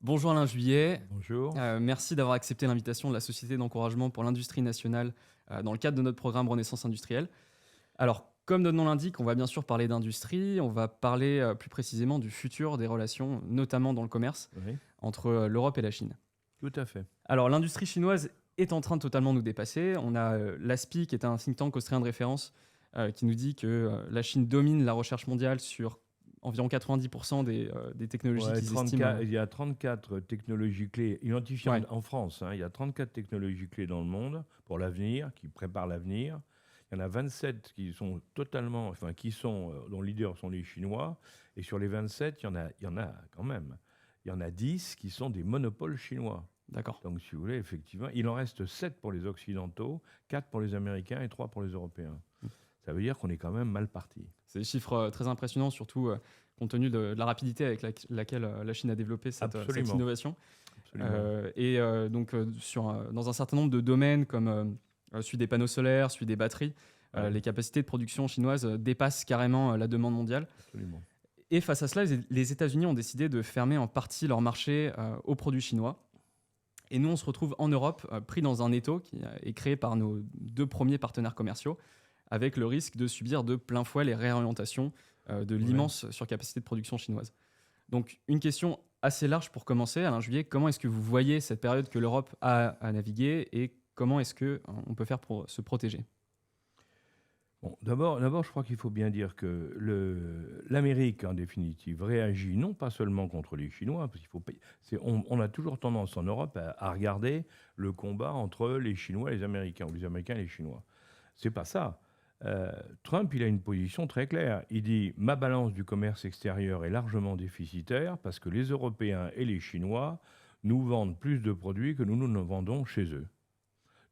Bonjour Alain Juillet. Bonjour. Merci d'avoir accepté l'invitation de la Société d'encouragement pour l'industrie nationale dans le cadre de notre programme Renaissance industrielle. Alors, comme notre nom l'indique, on va bien sûr parler d'industrie, on va parler plus précisément du futur des relations, notamment dans le commerce, Oui, entre l'Europe et la Chine. tout à fait. Alors, l'industrie chinoise est en train de totalement nous dépasser. On a l'ASPI, qui est un think tank australien de référence, qui nous dit que la Chine domine la recherche mondiale sur environ 90% des technologies Ouais, qu'ils estiment. 34, il y a 34 technologies clés identifiées Ouais, en France, hein. Il y a 34 technologies clés dans le monde pour l'avenir, qui préparent l'avenir. Il y en a 27 qui sont totalement, enfin, dont leaders sont les Chinois. Et sur les 27, il y en a quand même. Il y en a 10 qui sont des monopoles chinois. d'accord. Donc, si vous voulez, effectivement, il en reste 7 pour les Occidentaux, 4 pour les Américains et 3 pour les Européens. Ça veut dire qu'on est quand même mal parti. C'est des chiffres très impressionnants, surtout compte tenu de la rapidité avec laquelle la Chine a développé cette Absolument, innovation. absolument. Dans un certain nombre de domaines comme celui des panneaux solaires, celui des batteries, Ouais, les capacités de production chinoises dépassent carrément la demande mondiale. absolument. Et face à cela, les États-Unis ont décidé de fermer en partie leur marché aux produits chinois. Et nous, on se retrouve en Europe, pris dans un étau qui est créé par nos deux premiers partenaires commerciaux, avec le risque de subir de plein fouet les réorientations de Ouais. l'immense surcapacité de production chinoise. Donc, une question assez large pour commencer, Alain Juillet, comment est-ce que vous voyez cette période que l'Europe a à naviguer et comment est-ce qu'on peut faire pour se protéger? Bon, d'abord, je crois qu'il faut bien dire que l'Amérique, en définitive, réagit non pas seulement contre les Chinois, parce qu'il faut, on a toujours tendance en Europe à regarder le combat entre les Chinois et les Américains, ou les Américains et les Chinois. C'est pas ça. Trump, il a une position très claire. Il dit ma balance du commerce extérieur est largement déficitaire parce que les Européens et les Chinois nous vendent plus de produits que nous nous vendons chez eux.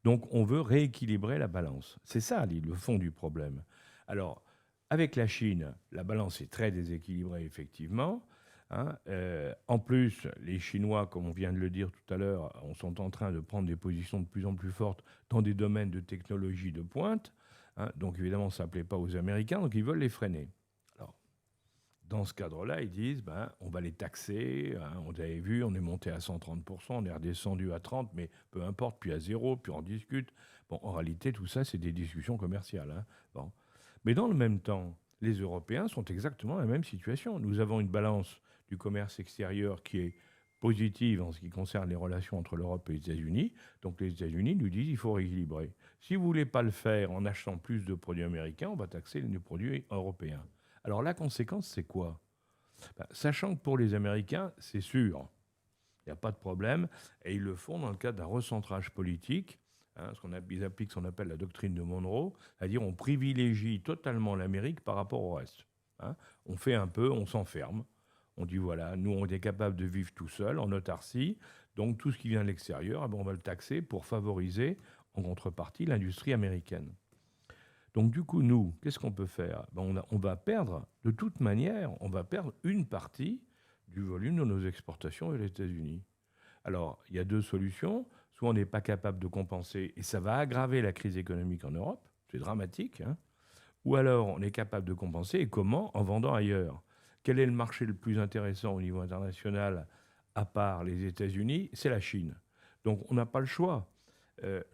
Donc on veut rééquilibrer la balance. C'est ça le fond du problème. Alors, avec la Chine, la balance est très déséquilibrée, effectivement, hein. En plus, les Chinois, comme on vient de le dire tout à l'heure, sont en train de prendre des positions de plus en plus fortes dans des domaines de technologie de pointe, hein. Donc évidemment, ça ne plaît pas aux Américains, donc ils veulent les freiner. Alors, dans ce cadre-là, ils disent, ben, on va les taxer, hein. On avait vu, on est monté à 130%, on est redescendu à 30%, mais peu importe, puis à zéro, puis on discute. Bon, en réalité, tout ça, c'est des discussions commerciales, hein. Bon. Mais dans le même temps, les Européens sont exactement dans la même situation. Nous avons une balance du commerce extérieur qui est positive en ce qui concerne les relations entre l'Europe et les États-Unis. Donc les États-Unis nous disent qu'il faut rééquilibrer. Si vous ne voulez pas le faire en achetant plus de produits américains, on va taxer les produits européens. Alors la conséquence, c'est quoi? Ben, sachant que pour les Américains, c'est sûr, il n'y a pas de problème, et ils le font dans le cadre d'un recentrage politique, hein, ils appliquent ce qu'on appelle la doctrine de Monroe, c'est-à-dire on privilégie totalement l'Amérique par rapport au reste, hein. On fait un peu, on s'enferme, on dit voilà, nous on est capable de vivre tout seul, en autarcie, donc tout ce qui vient de l'extérieur, eh ben, on va le taxer pour favoriser en contrepartie l'industrie américaine. Donc du coup, nous, qu'est-ce qu'on peut faire? Ben, on va perdre, de toute manière, on va perdre une partie du volume de nos exportations vers les États-Unis. Alors, il y a deux solutions. Soit on n'est pas capable de compenser, et ça va aggraver la crise économique en Europe, c'est dramatique, hein. Ou alors on est capable de compenser, et comment? En vendant ailleurs. Quel est le marché le plus intéressant au niveau international, à part les États-Unis? C'est la Chine. Donc on n'a pas le choix.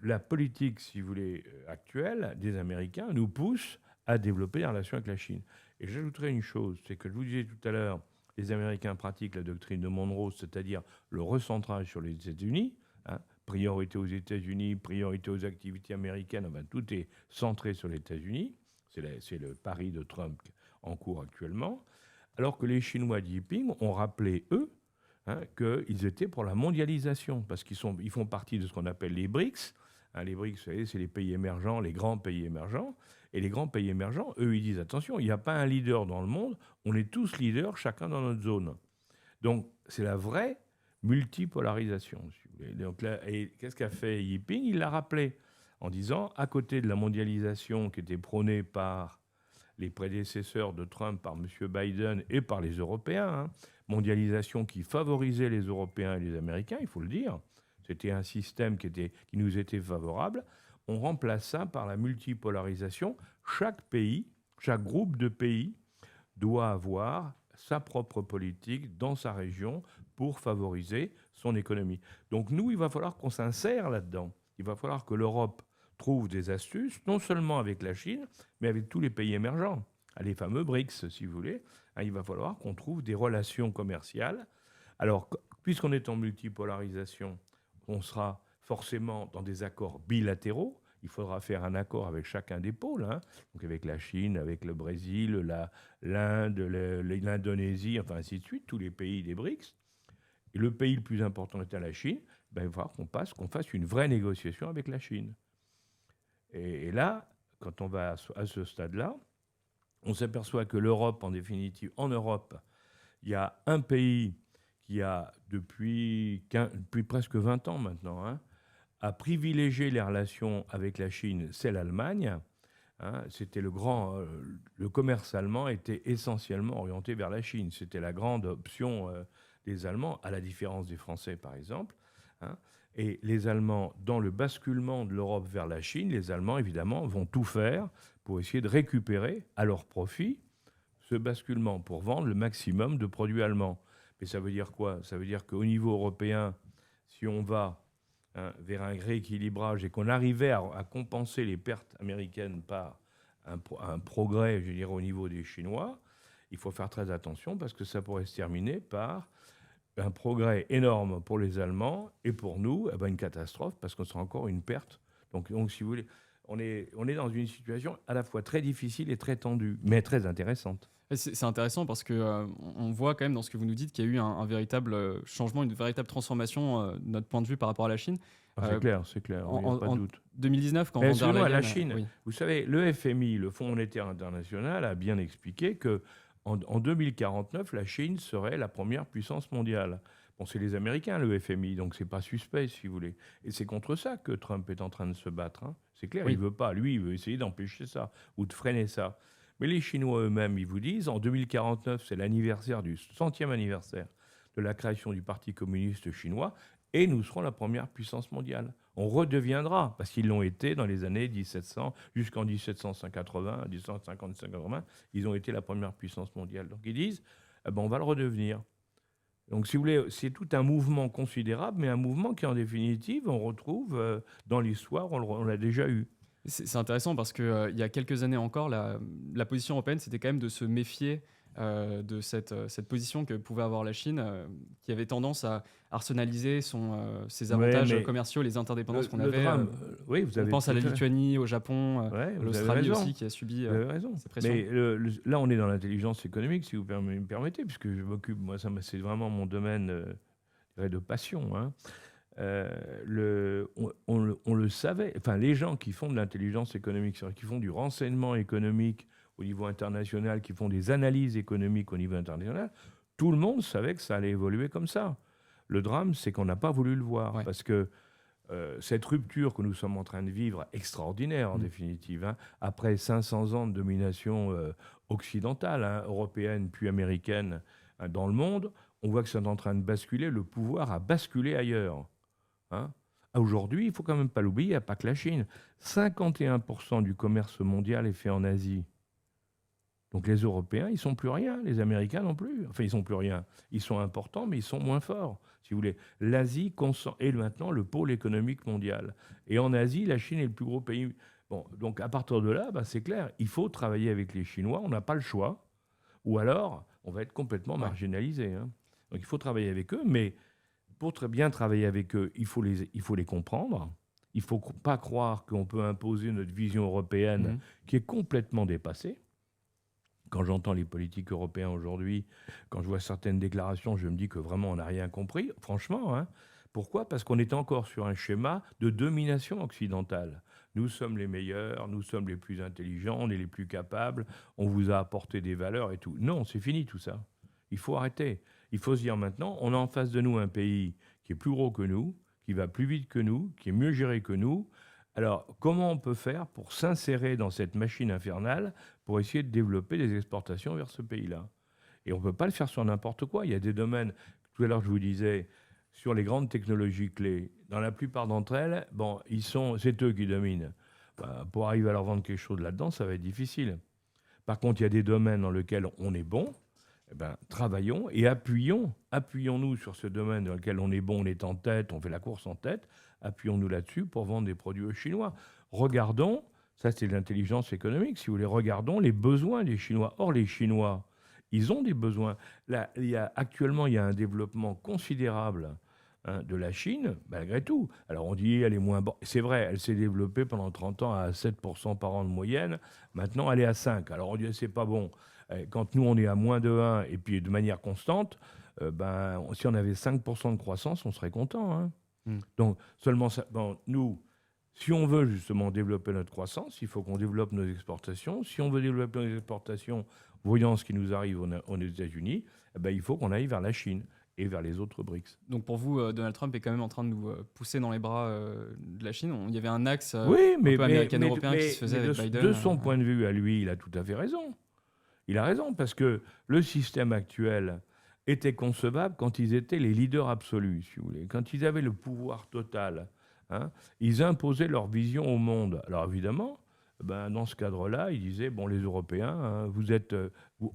La politique, si vous voulez, actuelle des Américains nous pousse à développer des relations avec la Chine. Et j'ajouterais une chose, c'est que je vous disais tout à l'heure, les Américains pratiquent la doctrine de Monroe, c'est-à-dire le recentrage sur les États-Unis, hein, priorité aux États-Unis, priorité aux activités américaines, enfin, tout est centré sur les États-Unis. C'est le pari de Trump en cours actuellement. Alors que les Chinois de Jinping ont rappelé, eux, hein, qu'ils étaient pour la mondialisation, parce ils font partie de ce qu'on appelle les BRICS. Hein, les BRICS, vous savez, c'est les pays émergents, les grands pays émergents. Et les grands pays émergents, eux, ils disent, attention, il n'y a pas un leader dans le monde, on est tous leaders, chacun dans notre zone. Donc, c'est la vraie multipolarisation, si vous voulez. Donc là, et qu'est-ce qu'a fait Jinping? Il l'a rappelé en disant, à côté de la mondialisation qui était prônée par les prédécesseurs de Trump, par M. Biden et par les Européens, hein, mondialisation qui favorisait les Européens et les Américains, il faut le dire. C'était un système qui nous était favorable. On remplace ça par la multipolarisation. Chaque pays, chaque groupe de pays doit avoir sa propre politique dans sa région pour favoriser son économie. Donc nous, il va falloir qu'on s'insère là-dedans. Il va falloir que l'Europe trouve des astuces, non seulement avec la Chine, mais avec tous les pays émergents, les fameux BRICS, si vous voulez. Il va falloir qu'on trouve des relations commerciales. Alors, puisqu'on est en multipolarisation, on sera forcément dans des accords bilatéraux. Il faudra faire un accord avec chacun des pôles, donc avec la Chine, avec le Brésil, l'Inde, l'Indonésie, enfin ainsi de suite, tous les pays des BRICS. Et le pays le plus important étant la Chine, il va falloir qu'on fasse une vraie négociation avec la Chine. Et là, quand on va à ce stade-là, on s'aperçoit que l'Europe, en définitive, en Europe, il y a un pays qui a, depuis presque 20 ans maintenant, a privilégié les relations avec la Chine, c'est l'Allemagne. C'était le commerce allemand était essentiellement orienté vers la Chine. C'était la grande option des Allemands, à la différence des Français, par exemple. Et les Allemands, dans le basculement de l'Europe vers la Chine, les Allemands, évidemment, vont tout faire pour essayer de récupérer à leur profit ce basculement, pour vendre le maximum de produits allemands. Mais ça veut dire quoi? Ça veut dire qu'au niveau européen, si on va vers un rééquilibrage et qu'on arrivait à compenser les pertes américaines par un progrès, je dirais, au niveau des Chinois, il faut faire très attention parce que ça pourrait se terminer par un progrès énorme pour les Allemands et pour nous, une catastrophe parce qu'on sera encore une perte. Donc, si vous voulez, on est dans une situation à la fois très difficile et très tendue, mais très intéressante. C'est intéressant parce que on voit quand même dans ce que vous nous dites qu'il y a eu un véritable changement, une véritable transformation de notre point de vue par rapport à la Chine. C'est clair, il n'y a pas de doute. 2019, quand von der Leyen... la Chine, oui. Vous savez, le FMI, le Fonds monétaire international, a bien expliqué que en 2049, la Chine serait la première puissance mondiale. Bon, c'est les Américains, le FMI, donc c'est pas suspect, si vous voulez. Et c'est contre ça que Trump est en train de se battre. C'est clair, oui. Il veut pas. Lui, il veut essayer d'empêcher ça ou de freiner ça. Mais les Chinois eux-mêmes, ils vous disent, en 2049, c'est l'anniversaire du 100e anniversaire de la création du Parti communiste chinois, et nous serons la première puissance mondiale. On redeviendra, parce qu'ils l'ont été dans les années 1700, jusqu'en 1780, 1750-1780, ils ont été la première puissance mondiale. Donc ils disent, on va le redevenir. Donc si vous voulez, c'est tout un mouvement considérable, mais un mouvement qui, en définitive, on retrouve dans l'histoire, on l'a déjà eu. C'est intéressant parce qu'il y a quelques années encore, la position européenne, c'était quand même de se méfier de cette position que pouvait avoir la Chine, qui avait tendance à arsenaliser ses avantages commerciaux, les interdépendances qu'on avait. Oui, on pense à la Lituanie, au Japon, l'Australie aussi, qui a subi ces pressions. Mais là, on est dans l'intelligence économique, si vous me permettez, puisque je m'occupe, moi, c'est vraiment mon domaine de passion. On le savait, enfin les gens qui font de l'intelligence économique, c'est-à-dire qui font du renseignement économique au niveau international, qui font des analyses économiques au niveau international, tout le monde savait que ça allait évoluer comme ça. Le drame, c'est qu'on n'a pas voulu le voir, parce que cette rupture que nous sommes en train de vivre, extraordinaire en définitive, après 500 ans de domination occidentale, européenne puis américaine dans le monde, on voit que c'est en train de basculer, le pouvoir a basculé ailleurs. Aujourd'hui, il ne faut quand même pas l'oublier, il n'y a pas que la Chine. 51% du commerce mondial est fait en Asie. Donc les Européens, ils ne sont plus rien, les Américains non plus. Enfin, ils ne sont plus rien. Ils sont importants, mais ils sont moins forts. Si vous voulez, l'Asie est maintenant le pôle économique mondial. Et en Asie, la Chine est le plus gros pays. Bon, donc à partir de là, c'est clair, il faut travailler avec les Chinois, on n'a pas le choix. Ou alors, on va être complètement marginalisé. Donc il faut travailler avec eux, mais pour très bien travailler avec eux, il faut les comprendre. Il ne faut pas croire qu'on peut imposer notre vision européenne qui est complètement dépassée. Quand j'entends les politiques européens aujourd'hui, quand je vois certaines déclarations, je me dis que vraiment on n'a rien compris. Franchement, pourquoi ? Parce qu'on est encore sur un schéma de domination occidentale. Nous sommes les meilleurs, nous sommes les plus intelligents, on est les plus capables, on vous a apporté des valeurs et tout. Non, c'est fini tout ça. Il faut arrêter. Il faut se dire maintenant, on a en face de nous un pays qui est plus gros que nous, qui va plus vite que nous, qui est mieux géré que nous. Alors, comment on peut faire pour s'insérer dans cette machine infernale pour essayer de développer des exportations vers ce pays-là ? Et on ne peut pas le faire sur n'importe quoi. Il y a des domaines, tout à l'heure je vous disais, sur les grandes technologies clés. Dans la plupart d'entre elles, c'est eux qui dominent. Pour arriver à leur vendre quelque chose là-dedans, ça va être difficile. Par contre, il y a des domaines dans lesquels on est bon. Eh ben, travaillons et appuyons-nous sur ce domaine dans lequel on est bon, on est en tête, on fait la course en tête, appuyons-nous là-dessus pour vendre des produits aux Chinois. Regardons, ça c'est l'intelligence économique, si vous voulez, regardons les besoins des Chinois. Or, les Chinois, ils ont des besoins. Là, actuellement, il y a un développement considérable de la Chine, malgré tout. Alors on dit elle est moins bonne. C'est vrai, elle s'est développée pendant 30 ans à 7% par an de moyenne. Maintenant, elle est à 5. Alors on dit c'est pas bon. Quand nous, on est à moins de 1 et puis de manière constante, si on avait 5% de croissance, on serait content. Hein. Donc seulement ça, nous, si on veut justement développer notre croissance, il faut qu'on développe nos exportations. Si on veut développer nos exportations, voyant ce qui nous arrive aux États-Unis, il faut qu'on aille vers la Chine et vers les autres BRICS. Donc pour vous, Donald Trump est quand même en train de nous pousser dans les bras de la Chine. Il y avait un axe Oui, un peu américano-européen qui se faisait avec Biden. De son point de vue à lui, il a tout à fait raison. Il a raison, parce que le système actuel était concevable quand ils étaient les leaders absolus, si vous voulez. Quand ils avaient le pouvoir total, ils imposaient leur vision au monde. Alors évidemment, dans ce cadre-là, ils disaient, bon, les Européens, vous êtes...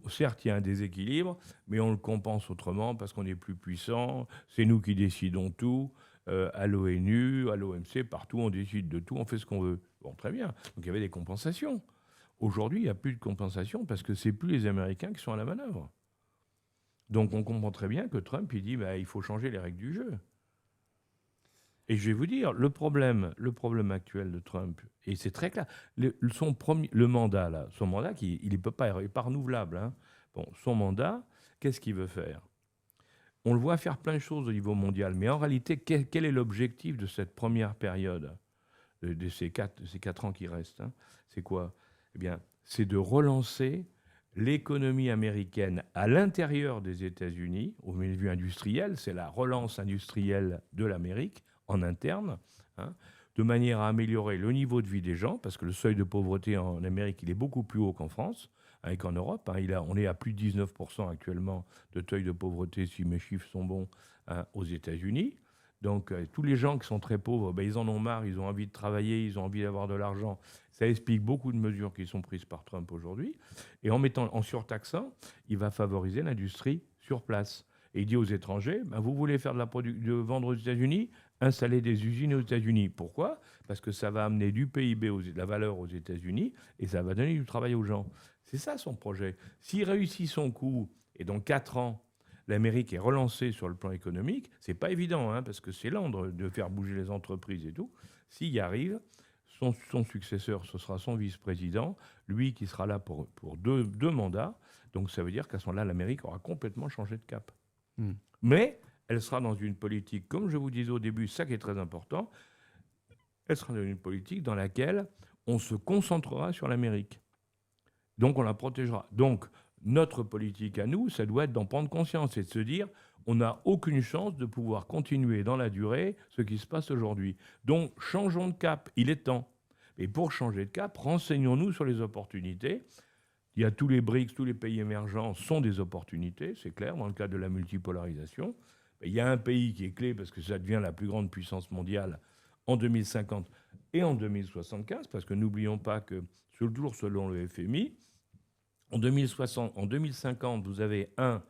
certes, il y a un déséquilibre, mais on le compense autrement parce qu'on est plus puissant, c'est nous qui décidons tout, à l'ONU, à l'OMC, partout, on décide de tout, on fait ce qu'on veut. Bon, très bien. Donc il y avait des compensations. Aujourd'hui, il n'y a plus de compensation parce que ce n'est plus les Américains qui sont à la manœuvre. Donc on comprend très bien que Trump, il dit il faut changer les règles du jeu. Et je vais vous dire, le problème actuel de Trump, et c'est très clair, le mandat, là, son mandat, il ne peut pas, il n'est pas renouvelable. Hein. Bon, son mandat, qu'est-ce qu'il veut faire? On le voit faire plein de choses au niveau mondial, mais en réalité, quel est l'objectif de cette première période, de ces 4 ans qui restent? C'est quoi? Eh bien, c'est de relancer l'économie américaine à l'intérieur des États-Unis, au point de vue industriel, c'est la relance industrielle de l'Amérique en interne, de manière à améliorer le niveau de vie des gens, parce que le seuil de pauvreté en Amérique, il est beaucoup plus haut qu'en France, et qu'en Europe. On est à plus de 19% actuellement de seuil de pauvreté, si mes chiffres sont bons, aux États-Unis. Donc, tous les gens qui sont très pauvres, ils en ont marre, ils ont envie de travailler, ils ont envie d'avoir de l'argent. Ça explique beaucoup de mesures qui sont prises par Trump aujourd'hui. Et en surtaxant, il va favoriser l'industrie sur place. Et il dit aux étrangers, vous voulez faire de vendre aux États-Unis, installer des usines aux États-Unis. Pourquoi? Parce que ça va amener du PIB, de la valeur aux États-Unis, et ça va donner du travail aux gens. C'est ça son projet. S'il réussit son coup, et dans 4 ans, l'Amérique est relancée sur le plan économique, c'est pas évident, parce que c'est lent de faire bouger les entreprises et tout. S'il y arrive, son successeur, ce sera son vice-président, lui qui sera là pour deux mandats. Donc ça veut dire qu'à ce moment-là, l'Amérique aura complètement changé de cap. Mais elle sera dans une politique, comme je vous disais au début, ça qui est très important, elle sera dans une politique dans laquelle on se concentrera sur l'Amérique. Donc on la protégera. Donc notre politique à nous, ça doit être d'en prendre conscience et de se dire on n'a aucune chance de pouvoir continuer dans la durée ce qui se passe aujourd'hui. Donc changeons de cap, il est temps. Et pour changer de cap, renseignons-nous sur les opportunités. Il y a tous les BRICS, tous les pays émergents sont des opportunités, c'est clair, dans le cadre de la multipolarisation. Il y a un pays qui est clé parce que ça devient la plus grande puissance mondiale en 2050 et en 2075, parce que n'oublions pas que, toujours selon le FMI, en 2050, vous avez 1,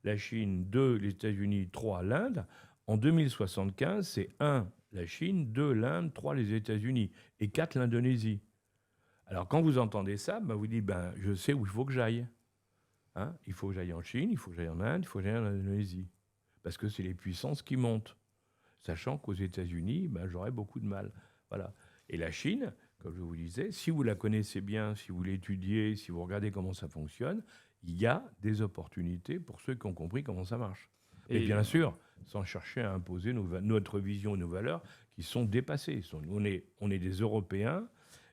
la Chine, 2, les États-Unis, 3, l'Inde. En 2075, c'est 1, la Chine, 2, l'Inde, 3, les États-Unis et 4, l'Indonésie. Alors, quand vous entendez ça, vous dites, je sais où il faut que j'aille. Il faut que j'aille en Chine, il faut que j'aille en Inde, il faut que j'aille en Indonésie. Parce que c'est les puissances qui montent. Sachant qu'aux États-Unis, j'aurais beaucoup de mal. Voilà. Et la Chine, comme je vous disais, si vous la connaissez bien, si vous l'étudiez, si vous regardez comment ça fonctionne, il y a des opportunités pour ceux qui ont compris comment ça marche. Et bien sûr, sans chercher à imposer notre vision et nos valeurs qui sont dépassées. On est des Européens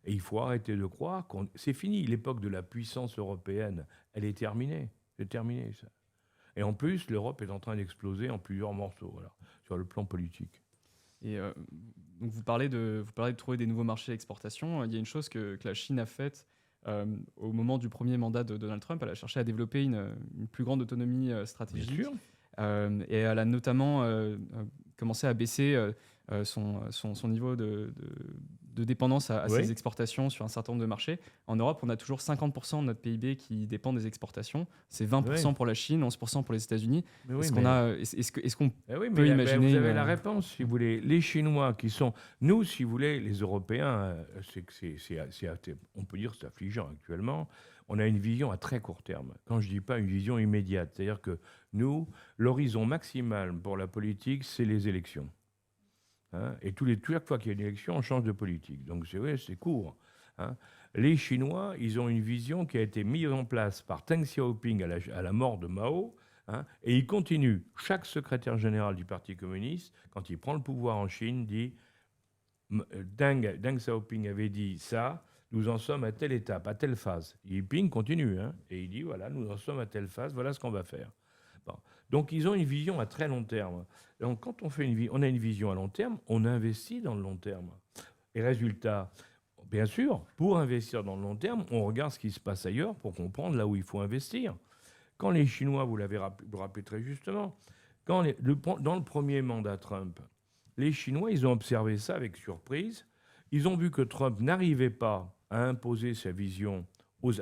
et il faut arrêter de croire que c'est fini. L'époque de la puissance européenne, elle est terminée. C'est terminé, ça. Et en plus, l'Europe est en train d'exploser en plusieurs morceaux, sur le plan politique. Et donc vous parlez de trouver des nouveaux marchés d'exportation. Il y a une chose que la Chine a faite au moment du premier mandat de Donald Trump. Elle a cherché à développer une plus grande autonomie stratégique. Bien sûr. Et elle a notamment commencé à baisser son niveau de dépendance à Oui. ces exportations sur un certain nombre de marchés. En Europe, on a toujours 50% de notre PIB qui dépend des exportations. C'est 20% Oui. pour la Chine, 11% pour les États-Unis. Mais oui, Est-ce mais... est-ce qu'on Eh oui, peut mais imaginer vous une... avez la réponse, si vous voulez. Les Chinois qui sont... Nous, si vous voulez, les Européens, on peut dire que c'est affligeant actuellement. On a une vision à très court terme. Quand je dis pas une vision immédiate, c'est-à-dire que nous, l'horizon maximal pour la politique, c'est les élections. Hein, et chaque fois qu'il y a une élection, on change de politique. Donc c'est court. Hein. Les Chinois, ils ont une vision qui a été mise en place par Deng Xiaoping à la mort de Mao. Hein, et ils continuent. Chaque secrétaire général du Parti communiste, quand il prend le pouvoir en Chine, dit Deng Xiaoping avait dit ça, nous en sommes à telle étape, à telle phase. Jinping continue, hein, et il dit voilà, nous en sommes à telle phase, voilà ce qu'on va faire. Bon. Donc ils ont une vision à très long terme. Donc quand on a une vision à long terme, on investit dans le long terme. Et résultat, bien sûr, pour investir dans le long terme, on regarde ce qui se passe ailleurs pour comprendre là où il faut investir. Quand les Chinois, vous rappelez très justement, dans le premier mandat Trump, les Chinois, ils ont observé ça avec surprise. Ils ont vu que Trump n'arrivait pas à imposer sa vision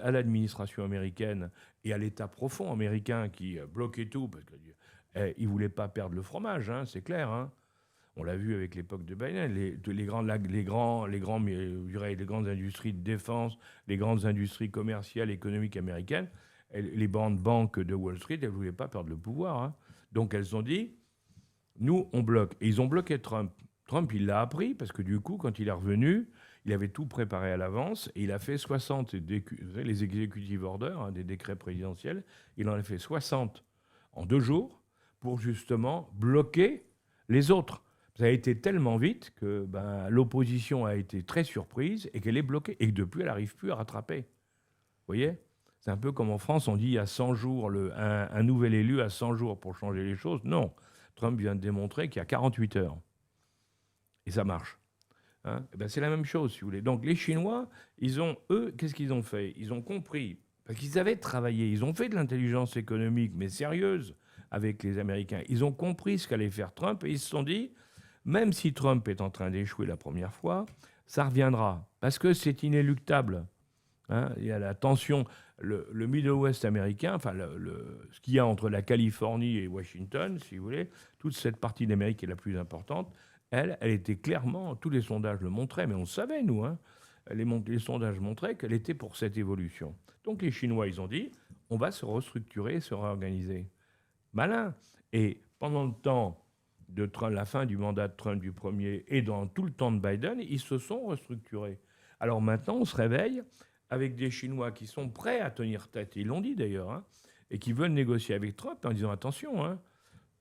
à l'administration américaine et à l'État profond américain qui bloquait tout parce qu'il ne voulait pas perdre le fromage, hein, c'est clair. Hein. On l'a vu avec l'époque de Biden, les grandes industries de défense, les grandes industries commerciales, économiques américaines, les grandes banques de Wall Street, elles ne voulaient pas perdre le pouvoir. Hein. Donc elles ont dit, nous, on bloque. Et ils ont bloqué Trump. Trump, il l'a appris parce que du coup, quand il est revenu, il avait tout préparé à l'avance et il a fait 60, les executive orders, hein, des décrets présidentiels, il en a fait 60 en 2 jours pour justement bloquer les autres. Ça a été tellement vite que l'opposition a été très surprise et qu'elle est bloquée. Et que depuis, elle n'arrive plus à rattraper. Vous voyez ? C'est un peu comme en France, on dit il y a 100 jours, un nouvel élu a 100 jours pour changer les choses. Non. Trump vient de démontrer qu'il y a 48 heures. Et ça marche. Hein, c'est la même chose, si vous voulez. Donc les Chinois, eux, qu'est-ce qu'ils ont fait ? Ils ont compris, parce qu'ils avaient travaillé, ils ont fait de l'intelligence économique, mais sérieuse, avec les Américains. Ils ont compris ce qu'allait faire Trump et ils se sont dit, même si Trump est en train d'échouer la première fois, ça reviendra, parce que c'est inéluctable. Hein, il y a la tension, le Middle West américain, enfin ce qu'il y a entre la Californie et Washington, si vous voulez, toute cette partie d'Amérique qui est la plus importante, elle était clairement, tous les sondages le montraient, mais on le savait, nous, hein, les sondages montraient qu'elle était pour cette évolution. Donc les Chinois, ils ont dit, on va se restructurer, se réorganiser. Malin. Et pendant le temps de la fin du mandat de Trump du premier et dans tout le temps de Biden, ils se sont restructurés. Alors maintenant, on se réveille avec des Chinois qui sont prêts à tenir tête, ils l'ont dit d'ailleurs, hein, et qui veulent négocier avec Trump en disant attention, hein,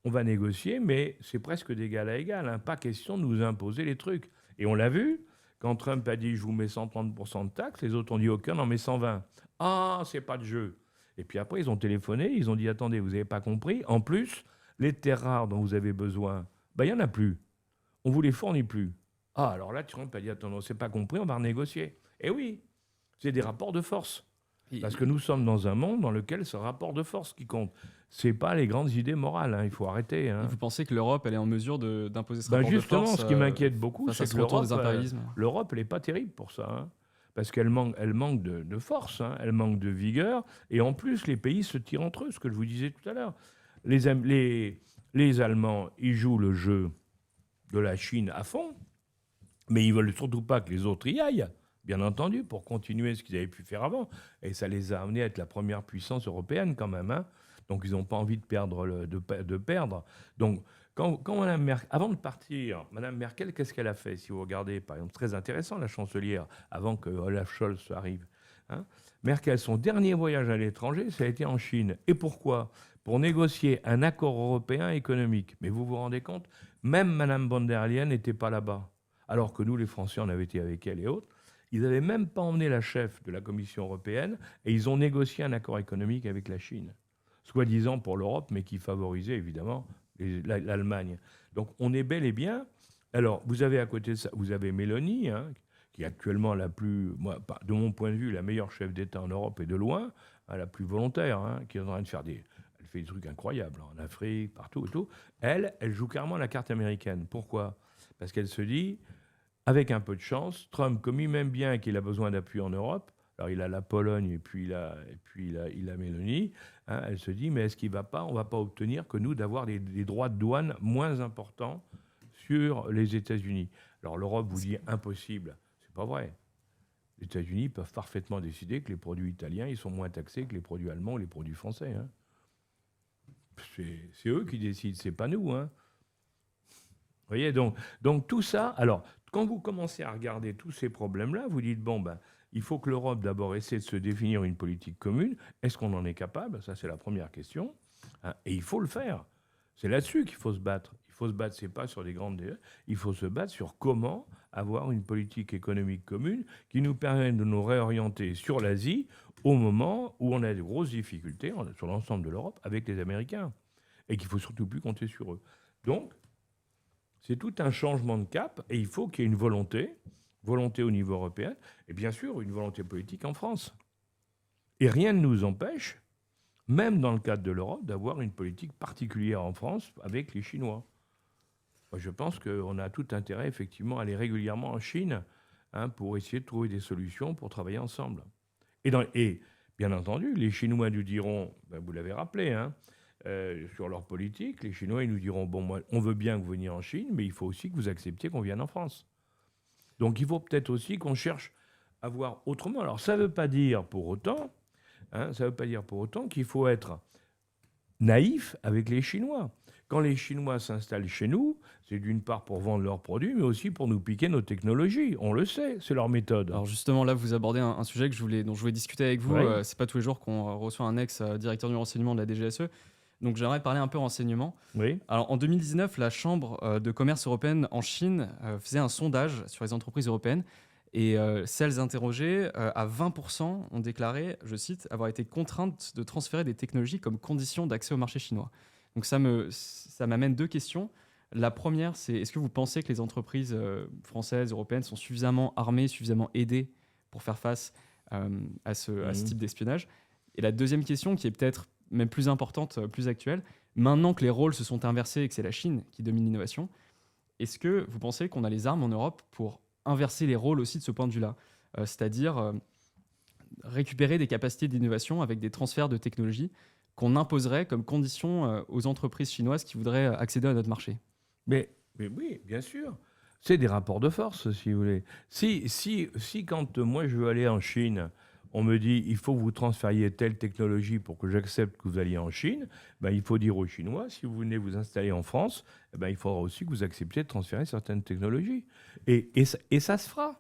on va négocier, mais c'est presque d'égal à égal, hein, pas question de nous imposer les trucs. Et on l'a vu, quand Trump a dit je vous mets 130% de taxes, les autres ont dit aucun, on en met 120. Ah, c'est pas de jeu. Et puis après, ils ont téléphoné, ils ont dit attendez, vous n'avez pas compris, en plus, les terres rares dont vous avez besoin, il n'y en a plus. On ne vous les fournit plus. Ah, alors là, Trump a dit attends, on ne s'est pas compris, on va renégocier. Eh oui, c'est des rapports de force. Parce que nous sommes dans un monde dans lequel c'est un rapport de force qui compte. Ce n'est pas les grandes idées morales, hein, il faut arrêter. Hein. Et vous pensez que l'Europe, elle est en mesure d'imposer ce rapport justement, de force ce qui m'inquiète beaucoup, face à c'est ce que retour des impérialismes l'Europe, elle n'est pas terrible pour ça. Hein, parce qu'elle manque de force, hein, elle manque de vigueur. Et en plus, les pays se tirent entre eux, ce que je vous disais tout à l'heure. Les Allemands, ils jouent le jeu de la Chine à fond, mais ils ne veulent surtout pas que les autres y aillent. Bien entendu, pour continuer ce qu'ils avaient pu faire avant. Et ça les a amenés à être la première puissance européenne quand même. Hein. Donc ils n'ont pas envie de perdre. Donc quand Mme Merkel, avant de partir, Mme Merkel, qu'est-ce qu'elle a fait ? Si vous regardez, par exemple, très intéressant, la chancelière, avant que Olaf Scholz arrive. Hein, Merkel, son dernier voyage à l'étranger, ça a été en Chine. Et pourquoi ? Pour négocier un accord européen économique. Mais vous vous rendez compte ? Même Mme von der Leyen n'était pas là-bas. Alors que nous, les Français, on avait été avec elle et autres. Ils n'avaient même pas emmené la chef de la Commission européenne et ils ont négocié un accord économique avec la Chine, soi-disant pour l'Europe, mais qui favorisait évidemment l'Allemagne. Donc on est bel et bien... Alors, vous avez à côté de ça, vous avez Mélanie, hein, qui est actuellement de mon point de vue, la meilleure chef d'État en Europe et de loin, hein, la plus volontaire, hein, qui est en train de faire Elle fait des trucs incroyables, en Afrique, partout et tout. Elle joue carrément la carte américaine. Pourquoi ? Parce qu'elle se dit... avec un peu de chance, Trump, comme il m'aime bien et qu'il a besoin d'appui en Europe, alors il a la Pologne et puis il a Mélanie, hein, elle se dit, mais est-ce qu'il va pas, on va pas obtenir que nous d'avoir des droits de douane moins importants sur les États-Unis. Alors l'Europe vous dit impossible, c'est pas vrai. Les États-Unis peuvent parfaitement décider que les produits italiens ils sont moins taxés que les produits allemands ou les produits français. Hein. C'est eux qui décident, c'est pas nous. Hein. Vous voyez, donc tout ça, alors quand vous commencez à regarder tous ces problèmes-là, vous dites, bon, ben, il faut que l'Europe d'abord essaie de se définir une politique commune. Est-ce qu'on en est capable? Ça, c'est la première question. Hein, et il faut le faire. C'est là-dessus qu'il faut se battre. Il faut se battre, c'est pas sur des grandes DE, il faut se battre sur comment avoir une politique économique commune qui nous permette de nous réorienter sur l'Asie au moment où on a de grosses difficultés sur l'ensemble de l'Europe avec les Américains. Et qu'il ne faut surtout plus compter sur eux. Donc, c'est tout un changement de cap et il faut qu'il y ait une volonté au niveau européen et bien sûr une volonté politique en France. Et rien ne nous empêche, même dans le cadre de l'Europe, d'avoir une politique particulière en France avec les Chinois. Moi, je pense qu'on a tout intérêt effectivement à aller régulièrement en Chine hein, pour essayer de trouver des solutions pour travailler ensemble. Et bien entendu, les Chinois nous diront, ben vous l'avez rappelé, hein, sur leur politique, les Chinois ils nous diront, bon, moi, on veut bien que vous veniez en Chine, mais il faut aussi que vous acceptiez qu'on vienne en France. Donc il faut peut-être aussi qu'on cherche à voir autrement. Alors ça ne veut pas dire pour autant, qu'il faut être naïf avec les Chinois. Quand les Chinois s'installent chez nous, c'est d'une part pour vendre leurs produits, mais aussi pour nous piquer nos technologies. On le sait, c'est leur méthode. Alors justement, là, vous abordez un sujet dont je voulais discuter avec vous. Ouais. C'est pas tous les jours qu'on reçoit un ex-directeur du renseignement de la DGSE. Donc j'aimerais parler un peu renseignement. Oui. Alors en 2019, la Chambre de commerce européenne en Chine faisait un sondage sur les entreprises européennes. Et celles interrogées, à 20%, ont déclaré, je cite, avoir été contraintes de transférer des technologies comme condition d'accès au marché chinois. Donc ça m'amène deux questions. La première, c'est est-ce que vous pensez que les entreprises françaises, européennes sont suffisamment armées, suffisamment aidées pour faire face à ce type d'espionnage? Et la deuxième question, qui est peut-être même plus importante, plus actuelle, maintenant que les rôles se sont inversés et que c'est la Chine qui domine l'innovation, est-ce que vous pensez qu'on a les armes en Europe pour inverser les rôles aussi de ce point de vue-là, c'est-à-dire récupérer des capacités d'innovation avec des transferts de technologie qu'on imposerait comme condition aux entreprises chinoises qui voudraient accéder à notre marché? Mais oui, bien sûr. C'est des rapports de force, si vous voulez. Si quand moi je veux aller en Chine, on me dit il faut que vous transfériez telle technologie pour que j'accepte que vous alliez en Chine, ben, il faut dire aux Chinois, si vous venez vous installer en France, eh ben, il faudra aussi que vous acceptiez de transférer certaines technologies. Et ça se fera.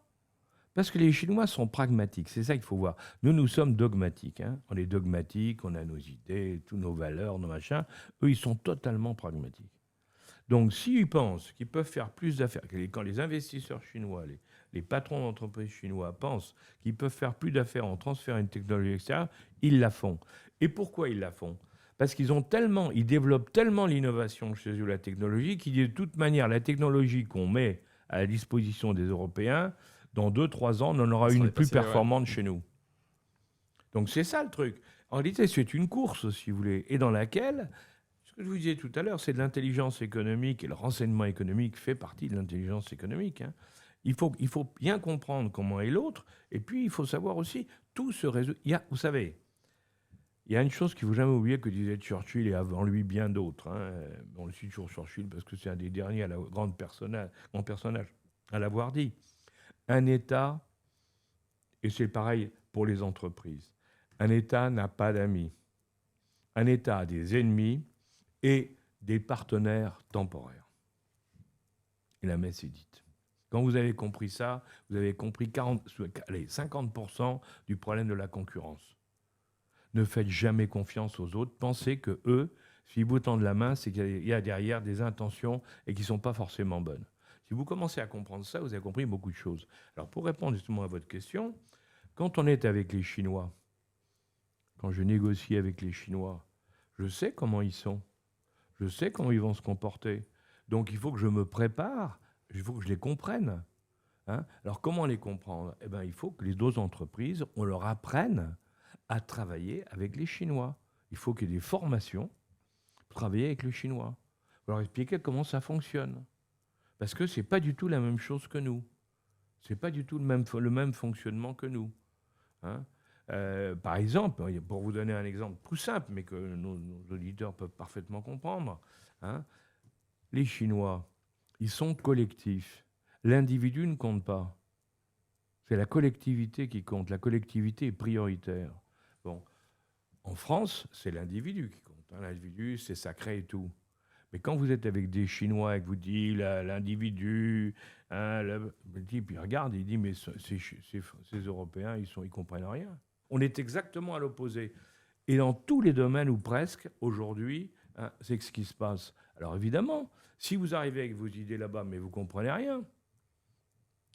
Parce que les Chinois sont pragmatiques, c'est ça qu'il faut voir. Nous sommes dogmatiques. Hein. On est dogmatiques, on a nos idées, tous nos valeurs, nos machins. Eux, ils sont totalement pragmatiques. Donc, s'ils pensent qu'ils peuvent faire plus d'affaires, quand les investisseurs chinois, les patrons d'entreprises chinois pensent qu'ils peuvent faire plus d'affaires en transférant une technologie extérieure, ils la font. Et pourquoi ils la font? Parce ils développent tellement l'innovation chez eux, la technologie, qu'ils disent de toute manière, la technologie qu'on met à la disposition des Européens, dans 2-3 ans, on en aura une plus performante chez nous. Donc, c'est ça le truc. En réalité, c'est une course, si vous voulez, et dans laquelle... Ce que je vous disais tout à l'heure, c'est de l'intelligence économique, et le renseignement économique fait partie de l'intelligence économique. Hein. Il faut bien comprendre comment est l'autre, et puis il faut savoir aussi, tout se résout. Vous savez, il y a une chose qu'il ne faut jamais oublier que disait Churchill, et avant lui bien d'autres. Hein. On le cite toujours Churchill parce que c'est un des derniers grand personnage à l'avoir dit. Un État, et c'est pareil pour les entreprises, un État n'a pas d'amis. Un État a des ennemis et des partenaires temporaires. Et la messe est dite. Quand vous avez compris ça, vous avez compris 50% du problème de la concurrence. Ne faites jamais confiance aux autres. Pensez que eux, s'ils vous tendent la main, c'est qu'il y a derrière des intentions et qui ne sont pas forcément bonnes. Si vous commencez à comprendre ça, vous avez compris beaucoup de choses. Alors pour répondre justement à votre question, quand on est avec les Chinois, quand je négocie avec les Chinois, je sais comment ils sont. Je sais comment ils vont se comporter. Donc, il faut que je me prépare. Il faut que je les comprenne. Hein. Alors, comment les comprendre? Eh bien, il faut que les deux entreprises, on leur apprenne à travailler avec les Chinois. Il faut qu'il y ait des formations pour travailler avec les Chinois. Il faut leur expliquer comment ça fonctionne. Parce que ce n'est pas du tout la même chose que nous. C'est pas du tout le même fonctionnement que nous. Hein. Par exemple, pour vous donner un exemple tout simple, mais que nos auditeurs peuvent parfaitement comprendre, hein, les Chinois, ils sont collectifs. L'individu ne compte pas. C'est la collectivité qui compte. La collectivité est prioritaire. Bon, en France, c'est l'individu qui compte. Hein. L'individu, c'est sacré et tout. Mais quand vous êtes avec des Chinois et que vous dites l'individu, hein, le type, il regarde, il dit mais ces Européens, ils comprennent rien. On est exactement à l'opposé. Et dans tous les domaines, ou presque, aujourd'hui, hein, c'est ce qui se passe. Alors évidemment, si vous arrivez avec vos idées là-bas, mais vous ne comprenez rien.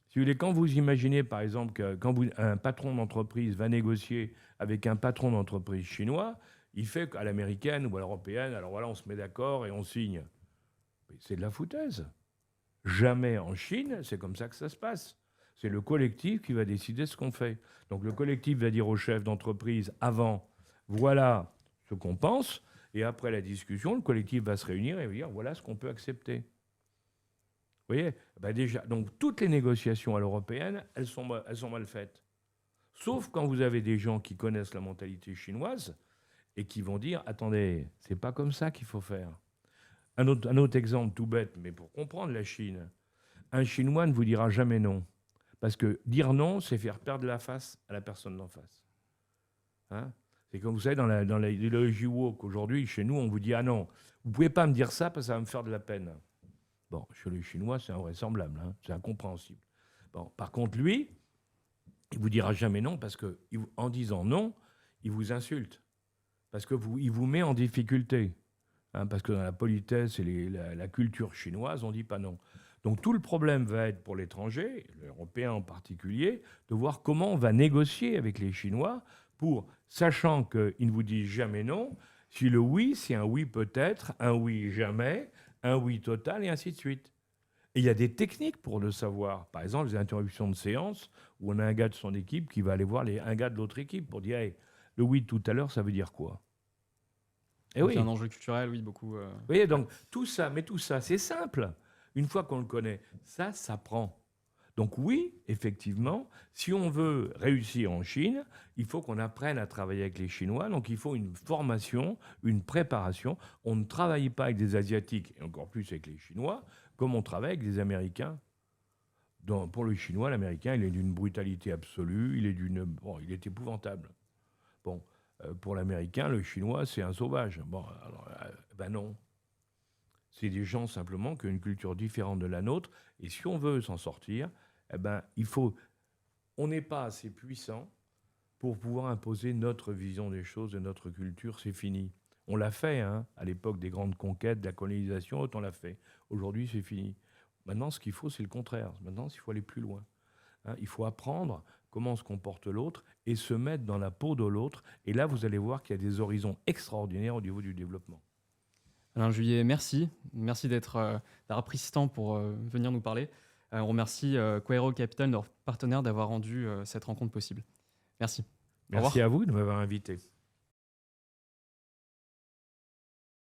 Si vous voulez, quand vous imaginez, par exemple, que un patron d'entreprise va négocier avec un patron d'entreprise chinois, il fait à l'américaine ou à l'européenne, alors voilà, on se met d'accord et on signe. Mais c'est de la foutaise. Jamais en Chine, c'est comme ça que ça se passe. C'est le collectif qui va décider ce qu'on fait. Donc le collectif va dire au chef d'entreprise avant, voilà ce qu'on pense, et après la discussion, le collectif va se réunir et va dire voilà ce qu'on peut accepter. Vous voyez, ben déjà, donc toutes les négociations à l'européenne, elles sont mal faites. Sauf quand vous avez des gens qui connaissent la mentalité chinoise et qui vont dire attendez, c'est pas comme ça qu'il faut faire. Un autre exemple tout bête, mais pour comprendre la Chine, un Chinois ne vous dira jamais non. Parce que dire non, c'est faire perdre la face à la personne d'en face. Hein, c'est comme vous savez, dans l'idéologie woke, aujourd'hui, chez nous, on vous dit ah non, vous ne pouvez pas me dire ça parce que ça va me faire de la peine. Bon, chez les Chinois, c'est invraisemblable, hein, c'est incompréhensible. Bon, par contre, lui, il ne vous dira jamais non parce qu'en disant non, il vous insulte. Parce qu'il vous met en difficulté. Hein, parce que dans la politesse et la culture chinoise, on ne dit pas non. Donc tout le problème va être pour l'étranger, l'Européen en particulier, de voir comment on va négocier avec les Chinois pour, sachant qu'ils ne vous disent jamais non, si le oui, c'est un oui peut-être, un oui jamais, un oui total, et ainsi de suite. Et il y a des techniques pour le savoir. Par exemple, les interruptions de séance, où on a un gars de son équipe qui va aller voir un gars de l'autre équipe pour dire hey, le oui de tout à l'heure, ça veut dire quoi? Et oui. Il y a un enjeu culturel, oui, beaucoup. Vous voyez, donc tout ça, c'est simple. Une fois qu'on le connaît, ça s'apprend. Donc oui, effectivement, si on veut réussir en Chine, il faut qu'on apprenne à travailler avec les Chinois. Donc il faut une formation, une préparation. On ne travaille pas avec des Asiatiques, et encore plus avec les Chinois, comme on travaille avec des Américains. Donc, pour le Chinois, l'Américain, il est d'une brutalité absolue, il est épouvantable. Bon, pour l'Américain, le Chinois, c'est un sauvage. Bon, alors, ben non. C'est des gens simplement qui ont une culture différente de la nôtre. Et si on veut s'en sortir, eh ben, on n'est pas assez puissant pour pouvoir imposer notre vision des choses et notre culture. C'est fini. On l'a fait, hein, à l'époque des grandes conquêtes, de la colonisation, on l'a fait. Aujourd'hui, c'est fini. Maintenant, ce qu'il faut, c'est le contraire. Maintenant, il faut aller plus loin. Hein, il faut apprendre comment se comporte l'autre et se mettre dans la peau de l'autre. Et là, vous allez voir qu'il y a des horizons extraordinaires au niveau du développement. Alain Juillet, merci. Merci d'avoir pris ce temps pour venir nous parler. On remercie Quaero Capital, notre partenaire, d'avoir rendu cette rencontre possible. Merci. Merci à vous de m'avoir invité.